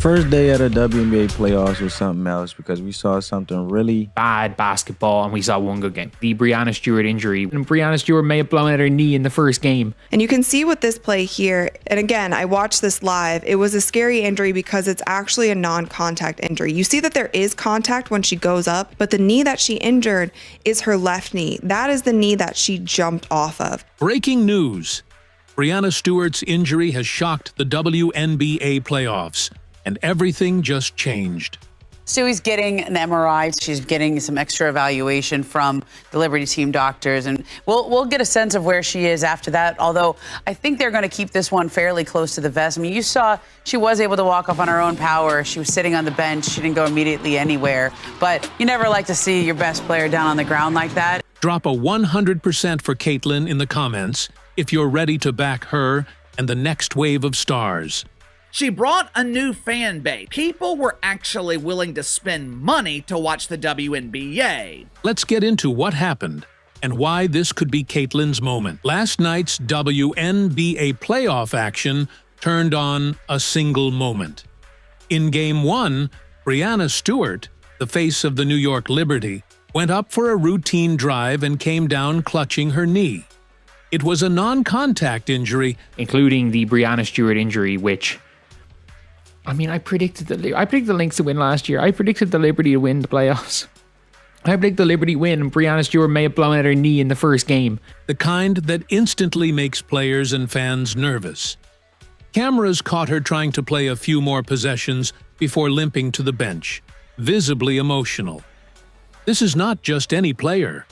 First day of the WNBA playoffs was something else because we saw something really bad basketball and we saw one good game. The Brianna Stewart injury. And Brianna Stewart may have blown out her knee in the first game. And you can see with this play here, and again, I watched this live, it was a scary injury because it's actually a non-contact injury. You see that there is contact when she goes up, but the knee that she injured is her left knee. That is the knee that she jumped off of. Breaking news. Brianna Stewart's injury has shocked the WNBA playoffs. And everything just changed. Stewie's getting an MRI. She's getting some extra evaluation from the Liberty team doctors, and we'll get a sense of where she is after that. Although I think they're going to keep this one fairly close to the vest. I mean, you saw she was able to walk up on her own power. She was sitting on the bench. She didn't go immediately anywhere. But you never like to see your best player down on the ground like that. Drop a 100% for Caitlin in the comments if you're ready to back her and the next wave of stars. She brought a new fan base. People were actually willing to spend money to watch the WNBA. Let's get into what happened and why this could be Caitlin's moment. Last night's WNBA playoff action turned on a single moment. In Game 1, Brianna Stewart, the face of the New York Liberty, went up for a routine drive and came down clutching her knee. It was a non-contact injury, including the Brianna Stewart injury, which... I mean, I predicted the Lynx to win last year. I predicted the Liberty to win the playoffs. I predicted the Liberty win, and Brianna Stewart may have blown out her knee in the first game. The kind that instantly makes players and fans nervous. Cameras caught her trying to play a few more possessions before limping to the bench, visibly emotional. This is not just any player.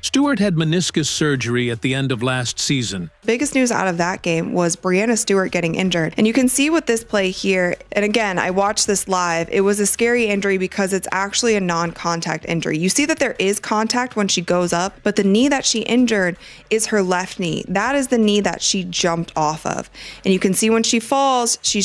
Stewart had meniscus surgery at the end of last season. Biggest news out of that game was Brianna Stewart getting injured. And you can see with this play here, and again, I watched this live, it was a scary injury because it's actually a non-contact injury. You see that there is contact when she goes up, but the knee that she injured is her left knee. That is the knee that she jumped off of. And you can see when she falls, she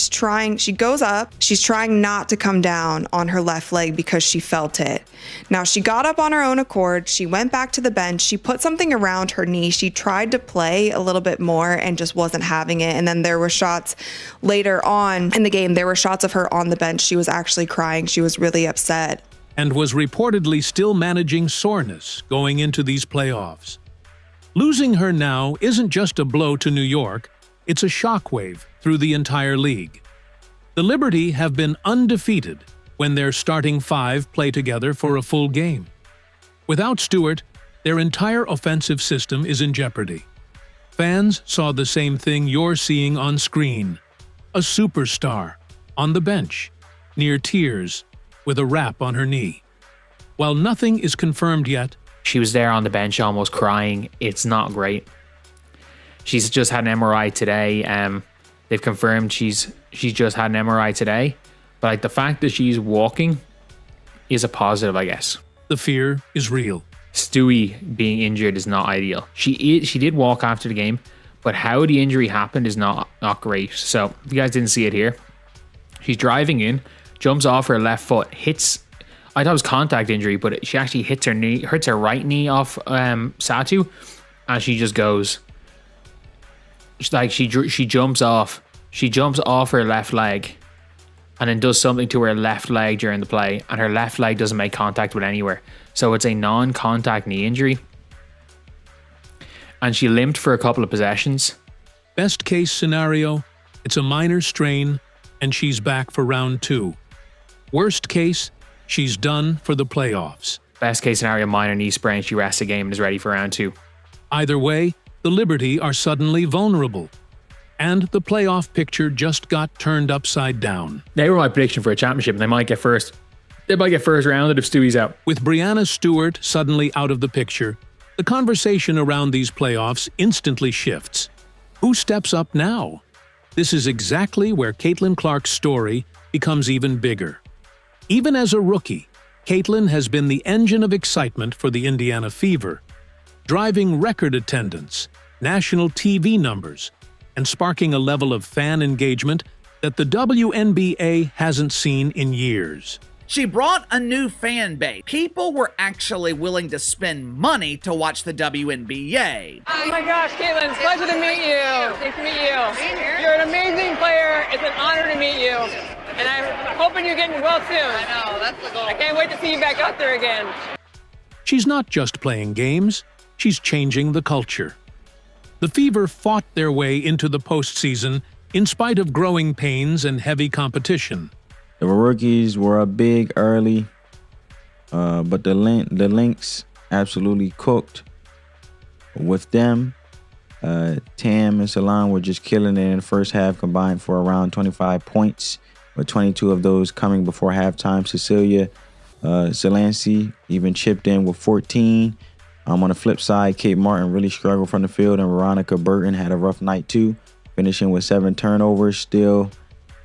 goes up, she's trying not to come down on her left leg because she felt it. Now, she got up on her own accord, she went back to the bench, she put something around her knee, she tried to play a little bit more and just wasn't having it. And then there were shots later on in the game, there were shots of her on the bench. She was actually crying. She was really upset. And was reportedly still managing soreness going into these playoffs. Losing her now isn't just a blow to New York, it's a shockwave through the entire league. The Liberty have been undefeated when their starting five play together for a full game. Without Stewart, their entire offensive system is in jeopardy. Fans saw the same thing you're seeing on screen. A superstar, on the bench, near tears, with a wrap on her knee. While nothing is confirmed yet, she was there on the bench almost crying. It's not great. She's just had an MRI today. They've confirmed she's just had an MRI today. But like the fact that she's walking is a positive, I guess. The fear is real. Stewie being injured is not ideal. She did walk after the game, but how the injury happened is not great. So if you guys didn't see it here, she's driving in, jumps off her left foot, hits. I thought it was contact injury, but she actually hits her right knee off Satu, and she just goes. Like she jumps off her left leg, and then does something to her left leg during the play, and her left leg doesn't make contact with anywhere. So it's a non-contact knee injury. And she limped for a couple of possessions. Best case scenario, it's a minor strain and she's back for round 2. Worst case, she's done for the playoffs. Best case scenario, minor knee sprain, she rests a game and is ready for round 2. Either way, the Liberty are suddenly vulnerable. And the playoff picture just got turned upside down. They were my prediction for a championship, and they might get first. They might get first rounded if Stewie's out. With Brianna Stewart suddenly out of the picture, the conversation around these playoffs instantly shifts. Who steps up now? This is exactly where Caitlin Clark's story becomes even bigger. Even as a rookie, Caitlin has been the engine of excitement for the Indiana Fever, driving record attendance, national TV numbers, and sparking a level of fan engagement that the WNBA hasn't seen in years. She brought a new fan base. People were actually willing to spend money to watch the WNBA. Oh my gosh, Caitlin, it's a pleasure to meet you. Nice to meet you. You're an amazing player. It's an honor to meet you. And I'm hoping you're getting well soon. I know, that's the goal. I can't wait to see you back out there again. She's not just playing games, she's changing the culture. The Fever fought their way into the postseason in spite of growing pains and heavy competition. The rookies were up big early, but the Lynx absolutely cooked with them. Tam and Salon were just killing it in the first half, combined for around 25 points, with 22 of those coming before halftime. Cecilia Zelancy even chipped in with 14. On the flip side, Kate Martin really struggled from the field, and Veronica Burton had a rough night too, finishing with 7 turnovers. Still,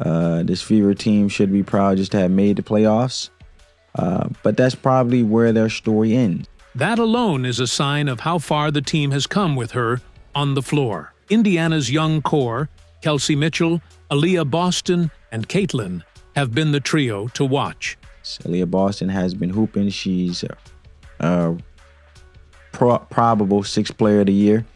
this Fever team should be proud just to have made the playoffs, but that's probably where their story ends. That alone is a sign of how far the team has come with her on the floor. Indiana's young core, Kelsey Mitchell, Aaliyah Boston, and Caitlin, have been the trio to watch. Aaliyah Boston has been hooping. She's probable 6th player of the year,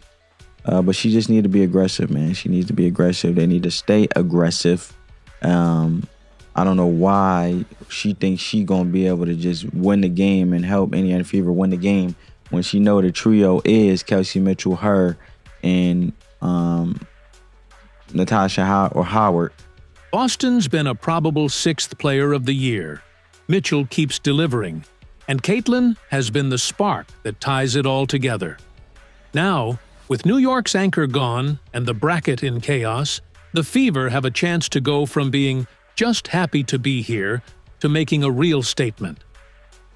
but she just needs to be aggressive, man. She needs to be aggressive. They need to stay aggressive. I don't know why she thinks she gonna be able to just win the game and help Indiana Fever win the game when she know the trio is Kelsey Mitchell, her, and Natasha Howard. Boston's been a probable 6th player of the year. Mitchell keeps delivering, and Caitlin has been the spark that ties it all together. Now, with New York's anchor gone and the bracket in chaos, the Fever have a chance to go from being just happy to be here to making a real statement.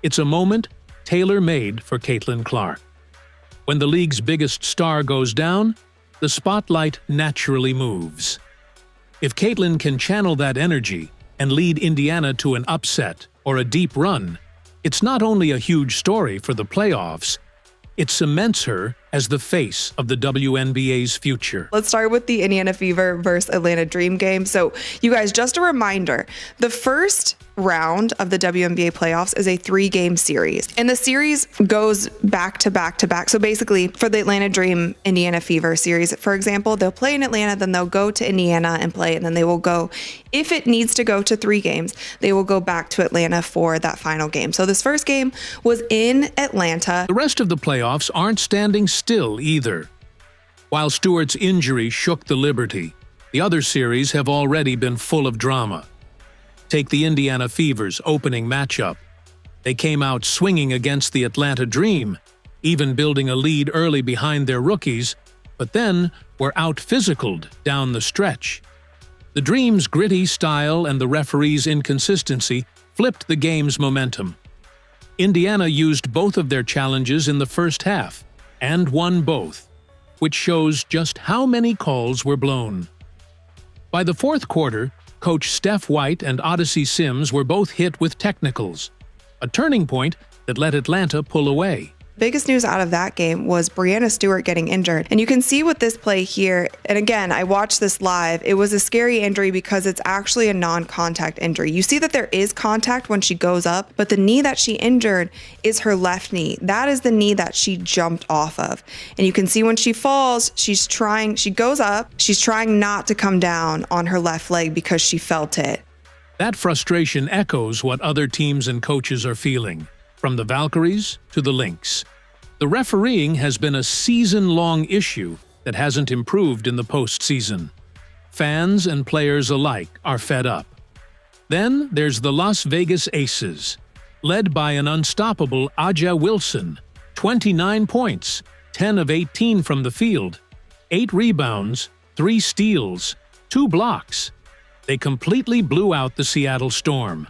It's a moment tailor-made for Caitlin Clark. When the league's biggest star goes down, the spotlight naturally moves. If Caitlin can channel that energy and lead Indiana to an upset or a deep run, it's not only a huge story for the playoffs, it cements her as the face of the WNBA's future. Let's start with the Indiana Fever versus Atlanta Dream game. So, you guys, just a reminder, the first round of the WNBA playoffs is a 3-game series, and the series goes back to back to back. So basically, for the Atlanta Dream Indiana Fever series, for example, they'll play in Atlanta, then they'll go to Indiana and play, and then they will go, if it needs to go to 3 games, they will go back to Atlanta for that final game. So this first game was in Atlanta. The rest of the playoffs aren't standing still either. While Stewart's injury shook the Liberty, the other series have already been full of drama. Take the Indiana Fever's opening matchup. They came out swinging against the Atlanta Dream, even building a lead early behind their rookies, but then were out-physicaled down the stretch. The Dream's gritty style and the referee's inconsistency flipped the game's momentum. Indiana used both of their challenges in the first half, and won both, which shows just how many calls were blown. By the fourth quarter, Coach Steph White and Odyssey Sims were both hit with technicals, a turning point that let Atlanta pull away. Biggest news out of that game was Brianna Stewart getting injured. And you can see with this play here, and again, I watched this live, it was a scary injury because it's actually a non-contact injury. You see that there is contact when she goes up, but the knee that she injured is her left knee. That is the knee that she jumped off of. And you can see when she falls, she goes up, she's trying not to come down on her left leg because she felt it. That frustration echoes what other teams and coaches are feeling, from the Valkyries to the Lynx. The refereeing has been a season-long issue that hasn't improved in the postseason. Fans and players alike are fed up. Then there's the Las Vegas Aces, led by an unstoppable Aja Wilson, 29 points, 10 of 18 from the field, 8 rebounds, 3 steals, 2 blocks. They completely blew out the Seattle Storm.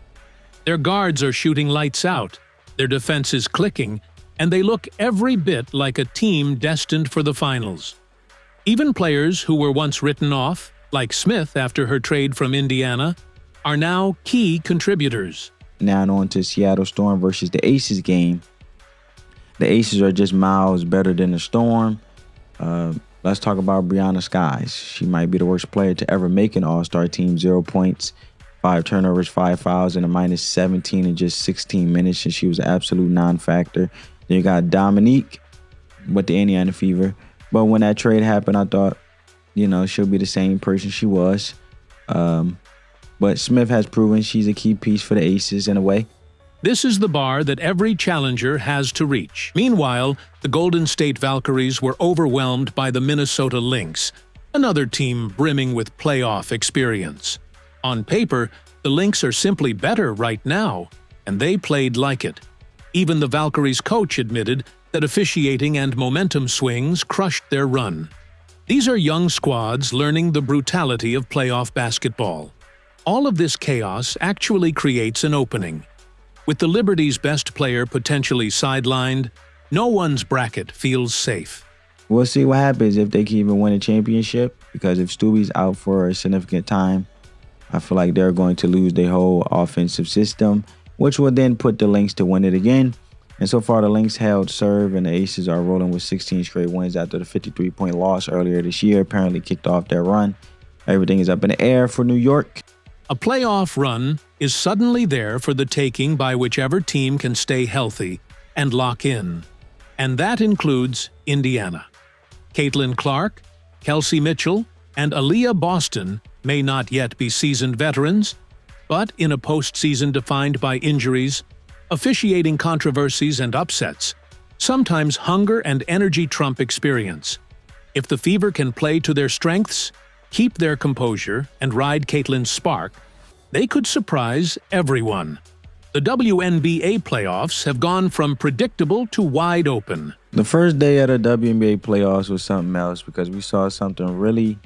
Their guards are shooting lights out, their defense is clicking, and they look every bit like a team destined for the finals. Even players who were once written off, like Smith after her trade from Indiana, are now key contributors. Now on to Seattle Storm versus the Aces game. The Aces are just miles better than the Storm. Let's talk about Brianna Skies. She might be the worst player to ever make an All-Star team. 0 points, 5 turnovers, 5 fouls, and a -17 in just 16 minutes, and she was an absolute non-factor. Then you got Dominique with the Indiana Fever. But when that trade happened, I thought, she'll be the same person she was. But Smith has proven she's a key piece for the Aces in a way. This is the bar that every challenger has to reach. Meanwhile, the Golden State Valkyries were overwhelmed by the Minnesota Lynx, another team brimming with playoff experience. On paper, the Lynx are simply better right now, and they played like it. Even the Valkyries' coach admitted that officiating and momentum swings crushed their run. These are young squads learning the brutality of playoff basketball. All of this chaos actually creates an opening. With the Liberty's best player potentially sidelined, no one's bracket feels safe. We'll see what happens if they can even win a championship, because if Stubby's out for a significant time, I feel like they're going to lose their whole offensive system, which will then put the Lynx to win it again. And so far, the Lynx held serve, and the Aces are rolling with 16 straight wins after the 53-point loss earlier this year apparently kicked off their run. Everything is up in the air for New York. A playoff run is suddenly there for the taking by whichever team can stay healthy and lock in. And that includes Indiana. Caitlin Clark, Kelsey Mitchell, and Aaliyah Boston may not yet be seasoned veterans, but in a postseason defined by injuries, officiating controversies and upsets, sometimes hunger and energy trump experience. If the Fever can play to their strengths, keep their composure, and ride Caitlin's spark, they could surprise everyone. The WNBA playoffs have gone from predictable to wide open. The first day of the WNBA playoffs was something else, because we saw some really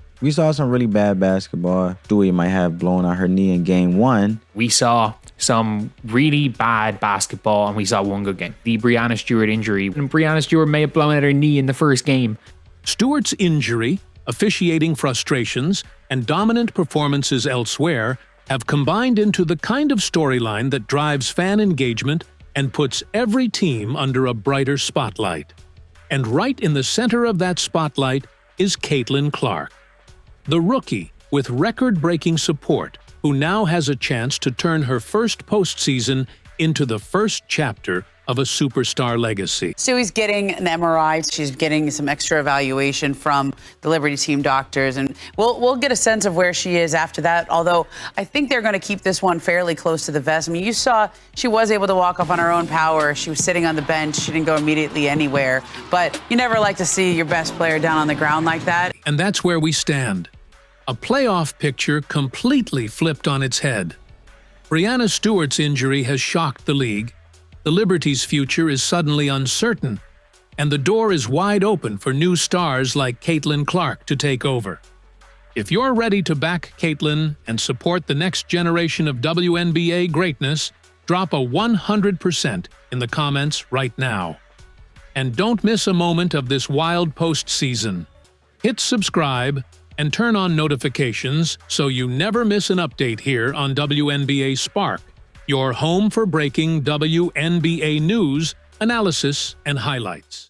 bad basketball. Stewie might have blown out her knee in game 1. We saw some really bad basketball, and we saw one good game. The Brianna Stewart injury. And Brianna Stewart may have blown out her knee in the first game. Stewart's injury, officiating frustrations, and dominant performances elsewhere have combined into the kind of storyline that drives fan engagement and puts every team under a brighter spotlight. And right in the center of that spotlight is Caitlin Clark, the rookie with record-breaking support, who now has a chance to turn her first postseason into the first chapter of a superstar legacy. Stewie's getting an MRI. She's getting some extra evaluation from the Liberty team doctors, and we'll get a sense of where she is after that, although I think they're going to keep this one fairly close to the vest. I mean, you saw she was able to walk off on her own power. She was sitting on the bench. She didn't go immediately anywhere, but you never like to see your best player down on the ground like that. And that's where we stand. A playoff picture completely flipped on its head. Brianna Stewart's injury has shocked the league. The Liberty's future is suddenly uncertain, and the door is wide open for new stars like Caitlin Clark to take over. If you're ready to back Caitlin and support the next generation of WNBA greatness, drop a 100% in the comments right now. And don't miss a moment of this wild postseason. Hit subscribe and turn on notifications so you never miss an update here on WNBA Spark, your home for breaking WNBA news, analysis, and highlights.